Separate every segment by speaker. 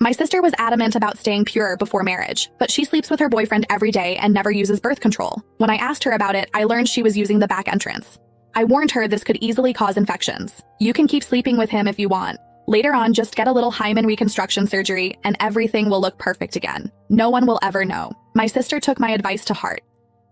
Speaker 1: My sister was adamant about staying pure before marriage, but she sleeps with her boyfriend every day and never uses birth control. When I asked her about it, I learned she was using the back entrance. I warned her this could easily cause infections. You can keep sleeping with him if you want. Later on, just get a little hymen reconstruction surgery and everything will look perfect again. No one will ever know. My sister took my advice to heart.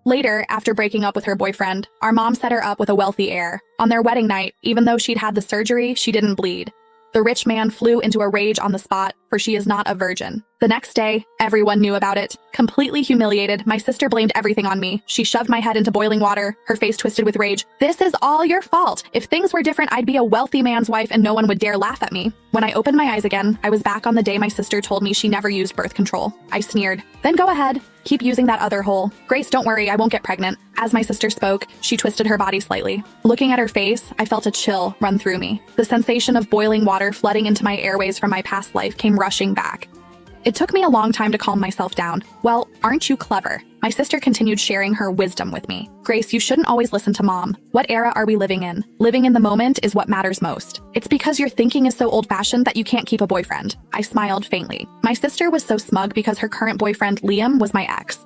Speaker 1: Later, after breaking up with her boyfriend, our mom set her up with a wealthy heir. On their wedding night, even though she'd had the surgery, she didn't bleed. The rich man flew into a rage on the spot, for she is not a virgin. The next day, everyone knew about it. Completely humiliated, my sister blamed everything on me. She shoved my head into boiling water, her face twisted with rage. "This is all your fault. If things were different, I'd be a wealthy man's wife and no one would dare laugh at me." When I opened my eyes again, I was back on the day my sister told me she never used birth control. I sneered. "Then go ahead. Keep using that other hole. Grace, don't worry, I won't get pregnant." As my sister spoke, she twisted her body slightly. Looking at her face, I felt a chill run through me. The sensation of boiling water flooding into my airways from my past life came rushing back. It took me a long time to calm myself down. "Well, aren't you clever?" My sister continued sharing her wisdom with me. "Grace, you shouldn't always listen to mom. What era are we living in? Living in the moment is what matters most. It's because your thinking is so old-fashioned that you can't keep a boyfriend." I smiled faintly. My sister was so smug because her current boyfriend, Liam, was my ex.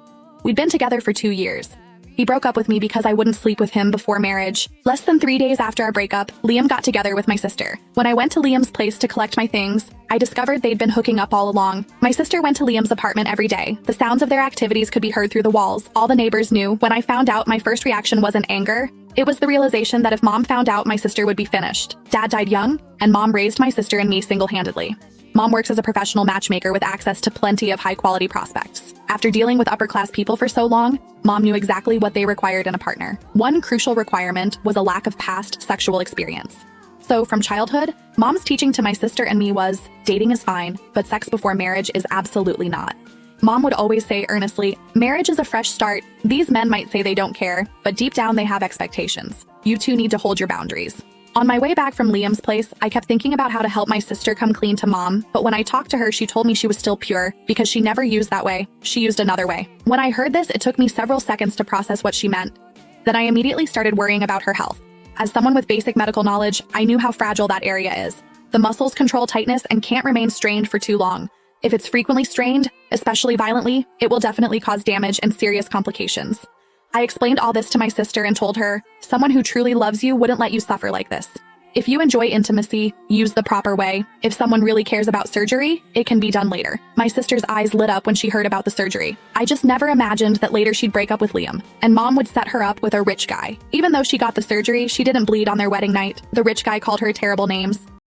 Speaker 1: We'd been together for 2 years. He broke up with me because I wouldn't sleep with him before marriage. Less than 3 days after our breakup, Liam got together with my sister. When I went to Liam's place to collect my things, I discovered they'd been hooking up all along. My sister went to Liam's apartment every day. The sounds of their activities could be heard through the walls. All the neighbors knew. When I found out, my first reaction wasn't anger. It was the realization that if mom found out, my sister would be finished. Dad died young, and mom raised my sister and me single-handedly. Mom works as a professional matchmaker with access to plenty of high-quality prospects. After dealing with upper-class people for so long, mom knew exactly what they required in a partner. One crucial requirement was a lack of past sexual experience. So from childhood, mom's teaching to my sister and me was, dating is fine, but sex before marriage is absolutely not. Mom would always say earnestly, marriage is a fresh start. These men might say they don't care, but deep down they have expectations. You two need to hold your boundaries. On my way back from Liam's place, I kept thinking about how to help my sister come clean to mom, but when I talked to her, she told me she was still pure because she never used that way. She used another way. When I heard this, it took me several seconds to process what she meant. Then I immediately started worrying about her health. As someone with basic medical knowledge, I knew how fragile that area is. The muscles control tightness and can't remain strained for too long. If it's frequently strained, especially violently, it will definitely cause damage and serious complications. I explained all this to my sister and told her, someone who truly loves you wouldn't let you suffer like this. If you enjoy intimacy, use the proper way. If someone really cares about surgery, it can be done later. My sister's eyes lit up when she heard about the surgery. I just never imagined that later she'd break up with Liam, and mom would set her up with a rich guy. Even though she got the surgery, she didn't bleed on their wedding night. The rich guy called her terrible names.